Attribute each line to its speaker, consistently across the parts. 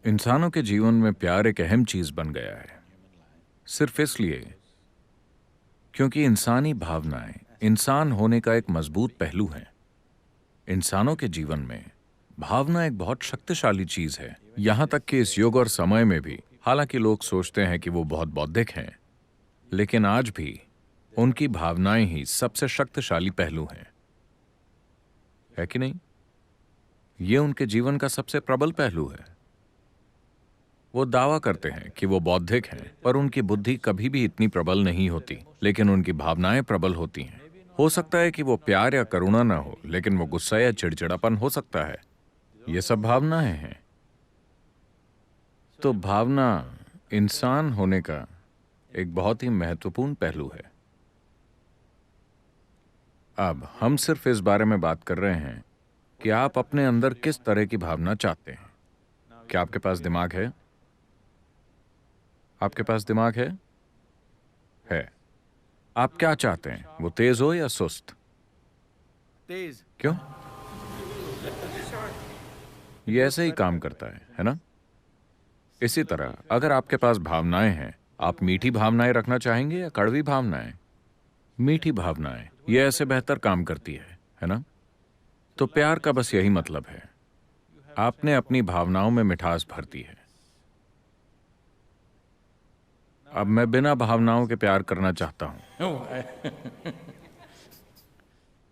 Speaker 1: इंसानों के जीवन में प्यार एक अहम चीज बन गया है, सिर्फ इसलिए क्योंकि इंसानी भावनाएं इंसान होने का एक मजबूत पहलू है। इंसानों के जीवन में भावना एक बहुत शक्तिशाली चीज है, यहां तक कि इस युग और समय में भी। हालांकि लोग सोचते हैं कि वो बहुत बौद्धिक हैं, लेकिन आज भी उनकी भावनाएं ही सबसे शक्तिशाली पहलू हैं, है कि नहीं? ये उनके जीवन का सबसे प्रबल पहलू है। वो दावा करते हैं कि वो बौद्धिक हैं, पर उनकी बुद्धि कभी भी इतनी प्रबल नहीं होती, लेकिन उनकी भावनाएं प्रबल होती हैं। हो सकता है कि वो प्यार या करुणा ना हो, लेकिन वो गुस्सा या चिड़चिड़ापन हो सकता है। ये सब भावनाएं हैं। तो भावना इंसान होने का एक बहुत ही महत्वपूर्ण पहलू है। अब हम सिर्फ इस बारे में बात कर रहे हैं कि आप अपने अंदर किस तरह की भावना चाहते हैं। क्या आपके पास दिमाग है? आपके पास दिमाग है? है। आप क्या चाहते हैं, वो तेज हो या सुस्त?
Speaker 2: तेज।
Speaker 1: क्यों? ये ऐसे ही काम करता है ना? इसी तरह अगर आपके पास भावनाएं हैं, आप मीठी भावनाएं रखना चाहेंगे या कड़वी भावनाएं? मीठी भावनाएं, ये ऐसे बेहतर काम करती है ना? तो प्यार का बस यही मतलब है, आपने अपनी भावनाओं में मिठास भर दी है। अब मैं बिना भावनाओं के प्यार करना चाहता हूं।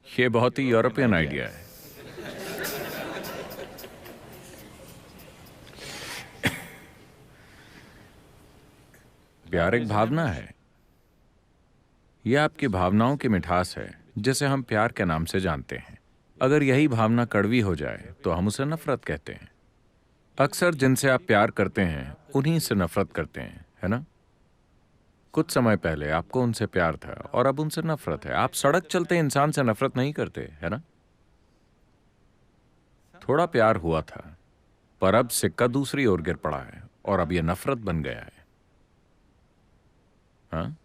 Speaker 1: ये बहुत ही यूरोपियन आइडिया है। प्यार एक भावना है। यह आपकी भावनाओं की मिठास है, जिसे हम प्यार के नाम से जानते हैं। अगर यही भावना कड़वी हो जाए तो हम उसे नफरत कहते हैं। अक्सर जिनसे आप प्यार करते हैं उन्हीं से नफरत करते हैं, है ना? कुछ समय पहले आपको उनसे प्यार था और अब उनसे नफरत है। आप सड़क चलते इंसान से नफरत नहीं करते, है ना? थोड़ा प्यार हुआ था, पर अब सिक्का दूसरी ओर गिर पड़ा है और अब यह नफरत बन गया है। हाँ,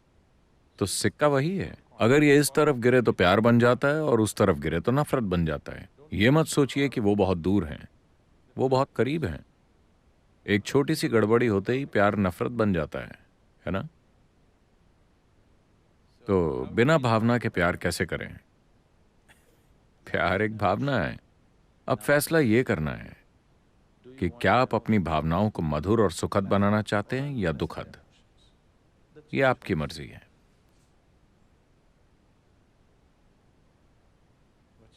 Speaker 1: तो सिक्का वही है। अगर ये इस तरफ गिरे तो प्यार बन जाता है और उस तरफ गिरे तो नफरत बन जाता है। ये मत सोचिए कि वो बहुत दूर हैं, वो बहुत करीब हैं। एक छोटी सी गड़बड़ी होते ही प्यार नफरत बन जाता है ना? तो बिना भावना के प्यार कैसे करें? प्यार एक भावना है। अब फैसला ये करना है कि क्या आप अपनी भावनाओं को मधुर और सुखद बनाना चाहते हैं या दुखद। ये आपकी मर्जी है।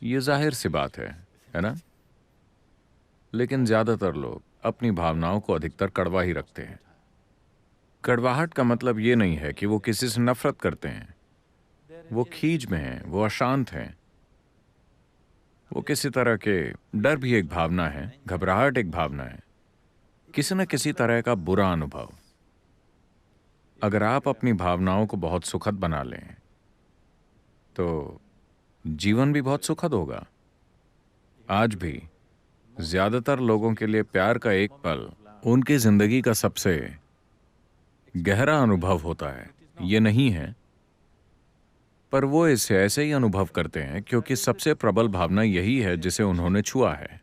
Speaker 1: ये जाहिर सी बात है ना? लेकिन ज्यादातर लोग अपनी भावनाओं को अधिकतर कड़वा ही रखते हैं। कड़वाहट का मतलब ये नहीं है कि वो किसी से नफरत करते हैं। वो खींच में हैं, वो अशांत हैं, वो किसी तरह के डर भी एक भावना है, घबराहट एक भावना है, किसी न किसी तरह का बुरा अनुभव। अगर आप अपनी भावनाओं को बहुत सुखद बना लें तो जीवन भी बहुत सुखद होगा। आज भी ज्यादातर लोगों के लिए प्यार का एक पल उनकी जिंदगी का सबसे गहरा अनुभव होता है। ये नहीं है, पर वो इसे ऐसे ही अनुभव करते हैं क्योंकि सबसे प्रबल भावना यही है जिसे उन्होंने छुआ है।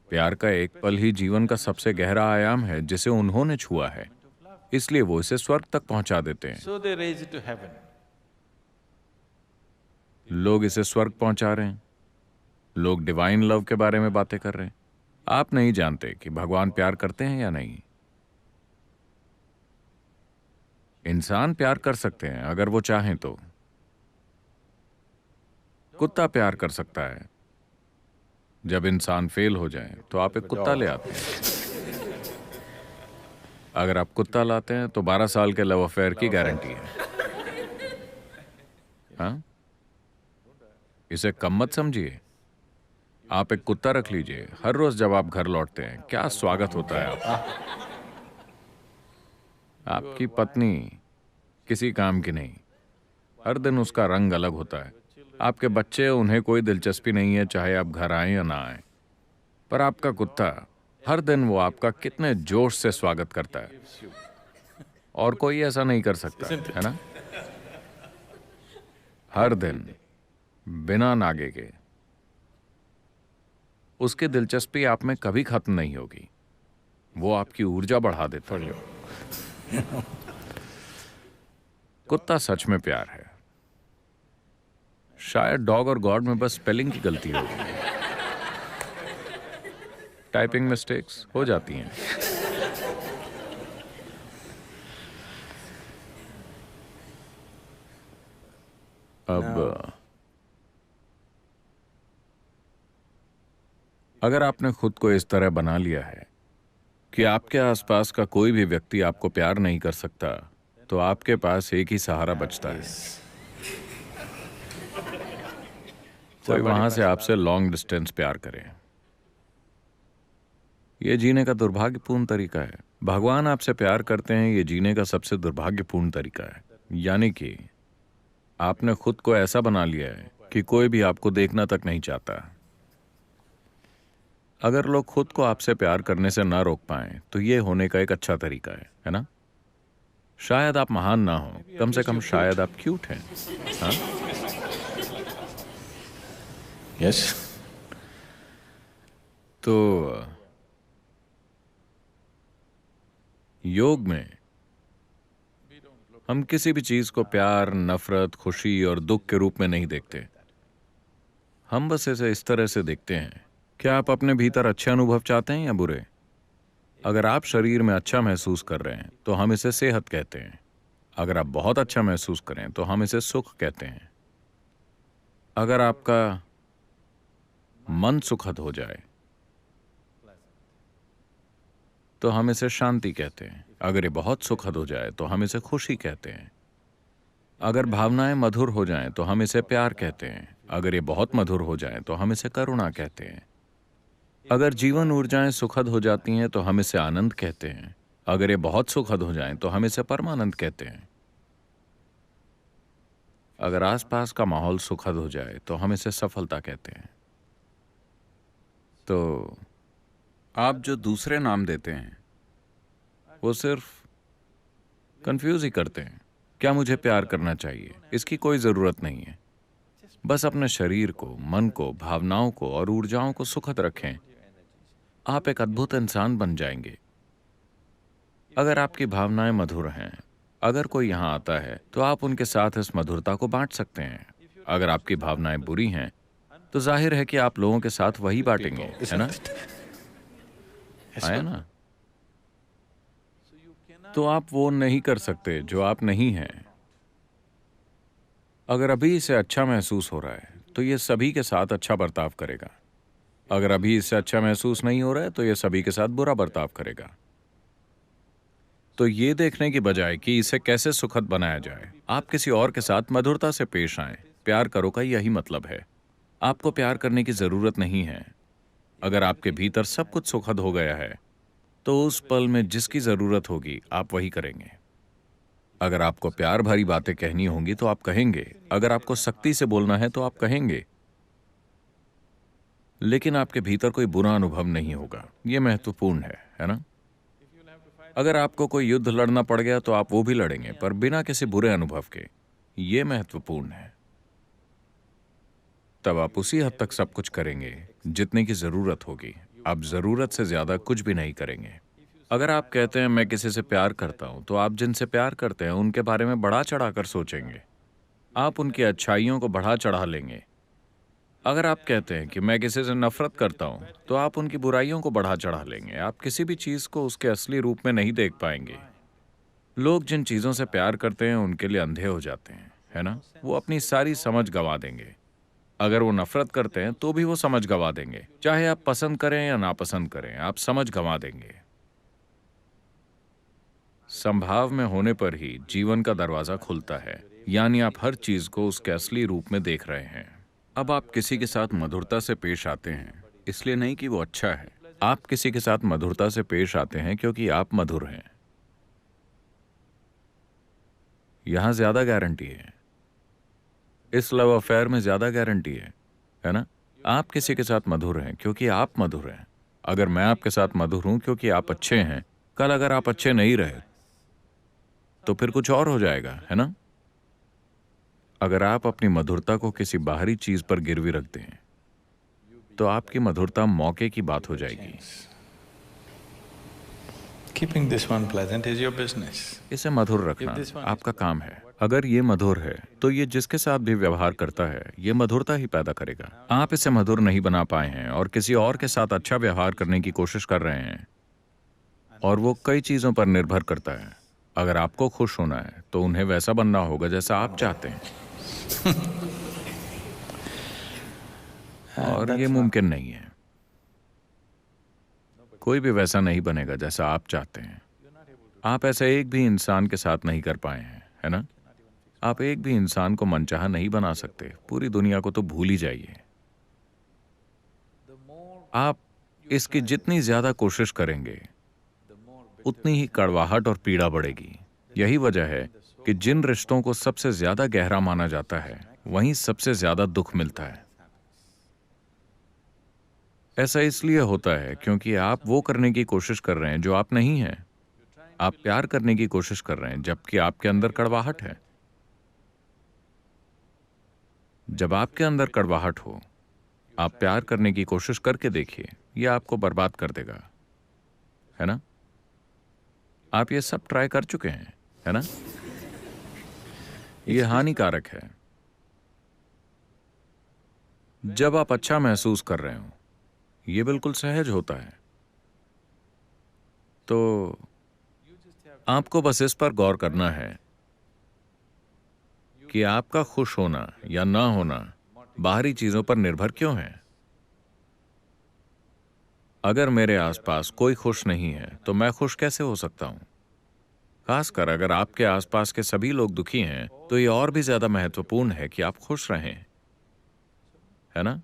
Speaker 1: प्यार का एक पल ही जीवन का सबसे गहरा आयाम है जिसे उन्होंने छुआ है, इसलिए वो इसे स्वर्ग तक पहुंचा देते हैं।
Speaker 2: So they raise it to heaven.
Speaker 1: लोग इसे स्वर्ग पहुंचा रहे हैं। लोग डिवाइन लव के बारे में बातें कर रहे हैं। आप नहीं जानते कि भगवान प्यार करते हैं या नहीं। इंसान प्यार कर सकते हैं अगर वो चाहें तो। कुत्ता प्यार कर सकता है। जब इंसान फेल हो जाए तो आप एक कुत्ता ले आते हैं। अगर आप कुत्ता लाते हैं तो 12 साल के लव अफेयर की गारंटी है। हाँ, इसे कम मत समझिए। आप एक कुत्ता रख लीजिए। हर रोज जब आप घर लौटते हैं क्या स्वागत होता है आपका। आपकी पत्नी किसी काम की नहीं, हर दिन उसका रंग अलग होता है। आपके बच्चे, उन्हें कोई दिलचस्पी नहीं है चाहे आप घर आए या ना आए, पर आपका कुत्ता हर दिन वो आपका कितने जोश से स्वागत करता है। और कोई ऐसा नहीं कर सकता, है ना? हर दिन बिना नागे के। उसकी दिलचस्पी आप में कभी खत्म नहीं होगी। वो आपकी ऊर्जा बढ़ा देता है। कुत्ता सच में प्यार है। शायद डॉग और गॉड में बस स्पेलिंग की गलती होगी। टाइपिंग मिस्टेक्स हो जाती हैं। अब अगर आपने खुद को इस तरह बना लिया है कि आपके आसपास का कोई भी व्यक्ति आपको प्यार नहीं कर सकता, तो आपके पास एक ही सहारा बचता है। कोई वहां से आपसे लॉन्ग डिस्टेंस प्यार करे। ये जीने का दुर्भाग्यपूर्ण तरीका है। भगवान आपसे प्यार करते हैं, ये जीने का सबसे दुर्भाग्यपूर्ण तरीका है। यानी कि आपने खुद को ऐसा बना लिया है कि कोई भी आपको देखना तक नहीं चाहता। अगर लोग खुद को आपसे प्यार करने से ना रोक पाएं, तो ये होने का एक अच्छा तरीका है ना? शायद आप महान ना हो, कम से कम शायद आप क्यूट हैं। हाँ?
Speaker 2: Yes.
Speaker 1: तो योग में हम किसी भी चीज को प्यार, नफरत, खुशी और दुख के रूप में नहीं देखते। हम बस इसे इस तरह से देखते हैं। क्या आप अपने भीतर अच्छे अनुभव चाहते हैं या बुरे? अगर आप शरीर में अच्छा महसूस कर रहे हैं तो हम इसे सेहत कहते हैं। अगर आप बहुत अच्छा महसूस करें तो हम इसे सुख कहते हैं। अगर आपका मन सुखद हो जाए तो हम इसे शांति कहते हैं। अगर ये बहुत सुखद हो जाए तो हम इसे खुशी कहते हैं। अगर भावनाएं मधुर हो जाएं तो हम इसे प्यार कहते हैं। अगर ये बहुत मधुर हो जाएं तो हम इसे करुणा कहते हैं। अगर जीवन ऊर्जाएं सुखद हो जाती हैं तो हम इसे आनंद कहते हैं। अगर ये बहुत सुखद हो जाएं तो हम इसे परमानंद कहते हैं। अगर आसपास का माहौल सुखद हो जाए तो हम इसे सफलता कहते हैं। तो आप जो दूसरे नाम देते हैं वो सिर्फ कंफ्यूज ही करते हैं। क्या मुझे प्यार करना चाहिए? इसकी कोई जरूरत नहीं है। बस अपने शरीर को, मन को, भावनाओं को और ऊर्जाओं को सुखद रखें। आप एक अद्भुत इंसान बन जाएंगे। अगर आपकी भावनाएं मधुर हैं, अगर कोई यहां आता है तो आप उनके साथ इस मधुरता को बांट सकते हैं। अगर आपकी भावनाएं बुरी हैं तो जाहिर है कि आप लोगों के साथ वही बांटेंगे, है ना? आया ना? तो आप वो नहीं कर सकते जो आप नहीं हैं। अगर अभी इसे अच्छा महसूस हो रहा है तो ये सभी के साथ अच्छा बर्ताव करेगा। अगर अभी इससे अच्छा महसूस नहीं हो रहा है तो ये सभी के साथ बुरा बर्ताव करेगा। तो ये देखने की बजाय कि इसे कैसे सुखद बनाया जाए, आप किसी और के साथ मधुरता से पेश आएं। प्यार करो का यही मतलब है। आपको प्यार करने की जरूरत नहीं है। अगर आपके भीतर सब कुछ सुखद हो गया है तो उस पल में जिसकी जरूरत होगी आप वही करेंगे। अगर आपको प्यार भरी बातें कहनी होंगी तो आप कहेंगे। अगर आपको सख्ती से बोलना है तो आप कहेंगे। लेकिन आपके भीतर कोई बुरा अनुभव नहीं होगा। यह महत्वपूर्ण है ना? अगर आपको कोई युद्ध लड़ना पड़ गया तो आप वो भी लड़ेंगे, पर बिना किसी बुरे अनुभव के। यह महत्वपूर्ण है। तब आप उसी हद तक सब कुछ करेंगे जितने की जरूरत होगी। आप जरूरत से ज्यादा कुछ भी नहीं करेंगे। अगर आप कहते हैं मैं किसी से प्यार करता हूं, तो आप जिनसे प्यार करते हैं उनके बारे में बढ़ा चढ़ाकर सोचेंगे। आप उनकी अच्छाइयों को बढ़ा चढ़ा लेंगे। अगर आप कहते हैं कि मैं किसी से नफरत करता हूं, तो आप उनकी बुराइयों को बढ़ा चढ़ा लेंगे। आप किसी भी चीज को उसके असली रूप में नहीं देख पाएंगे। लोग जिन चीजों से प्यार करते हैं उनके लिए अंधे हो जाते हैं, है ना? वो अपनी सारी समझ गंवा देंगे। अगर वो नफरत करते हैं तो भी वो समझ गंवा देंगे। चाहे आप पसंद करें या नापसंद करें, आप समझ गंवा देंगे। संभाव में होने पर ही जीवन का दरवाजा खुलता है, यानी आप हर चीज को उसके असली रूप में देख रहे हैं। अब आप किसी के साथ मधुरता से पेश आते हैं, इसलिए नहीं कि वो अच्छा है। आप किसी के साथ मधुरता से पेश आते हैं क्योंकि आप मधुर हैं। यहां ज्यादा गारंटी है। इस लव अफेयर में ज्यादा गारंटी है ना? आप किसी के साथ मधुर हैं क्योंकि आप मधुर हैं। अगर मैं आपके साथ मधुर हूं क्योंकि आप अच्छे हैं, कल अगर आप अच्छे नहीं रहे तो फिर कुछ और हो जाएगा, है ना? अगर आप अपनी मधुरता को किसी बाहरी चीज पर गिरवी रख दें तो आपकी मधुरता मौके की बात हो जाएगी।
Speaker 2: Keeping this one pleasant is your business.
Speaker 1: इसे मधुर रखना आपका काम है। अगर ये मधुर है तो ये जिसके साथ भी व्यवहार करता है ये मधुरता ही पैदा करेगा। आप इसे मधुर नहीं बना पाए हैं और किसी और के साथ अच्छा व्यवहार करने की कोशिश कर रहे हैं, और वो कई चीजों पर निर्भर करता है। अगर आपको खुश होना है तो उन्हें वैसा बनना होगा जैसा आप चाहते हैं, और ये मुमकिन नहीं है। कोई भी वैसा नहीं बनेगा जैसा आप चाहते हैं। आप ऐसे एक भी इंसान के साथ नहीं कर पाए हैं, है ना? आप एक भी इंसान को मनचाहा नहीं बना सकते। पूरी दुनिया को तो भूल ही जाइए। आप इसकी जितनी ज्यादा कोशिश करेंगे उतनी ही कड़वाहट और पीड़ा बढ़ेगी। यही वजह है कि जिन रिश्तों को सबसे ज्यादा गहरा माना जाता है वहीं सबसे ज्यादा दुख मिलता है। ऐसा इसलिए होता है क्योंकि आप वो करने की कोशिश कर रहे हैं जो आप नहीं हैं। आप प्यार करने की कोशिश कर रहे हैं जबकि आपके अंदर कड़वाहट है। जब आपके अंदर कड़वाहट हो, आप प्यार करने की कोशिश करके देखिए, यह आपको बर्बाद कर देगा, है ना? आप ये सब ट्राई कर चुके हैं, है ना? यह हानिकारक है। जब आप अच्छा महसूस कर रहे हो, यह बिल्कुल सहज होता है। तो आपको बस इस पर गौर करना है कि आपका खुश होना या ना होना बाहरी चीजों पर निर्भर क्यों है। अगर मेरे आसपास कोई खुश नहीं है तो मैं खुश कैसे हो सकता हूं? खासकर अगर आपके आसपास के सभी लोग दुखी हैं तो ये और भी ज्यादा महत्वपूर्ण है कि आप खुश रहें, है ना?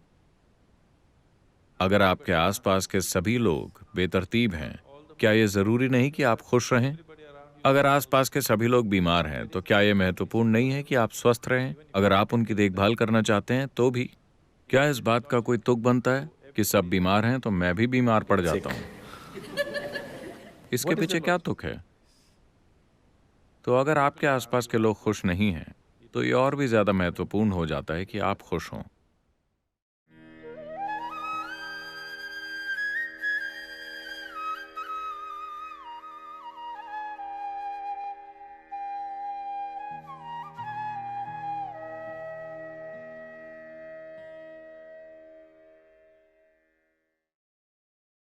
Speaker 1: अगर आपके आसपास के सभी लोग बेतरतीब हैं, क्या यह जरूरी नहीं कि आप खुश रहें? अगर आसपास के सभी लोग बीमार हैं तो क्या यह महत्वपूर्ण नहीं है कि आप स्वस्थ रहें? अगर आप उनकी देखभाल करना चाहते हैं तो भी क्या इस बात का कोई तुक बनता है कि सब बीमार हैं तो मैं भी बीमार पड़ जाता हूं? इसके पीछे क्या तुक है? तो अगर आपके आसपास के लोग खुश नहीं हैं तो ये और भी ज्यादा महत्वपूर्ण हो जाता है कि आप खुश हों।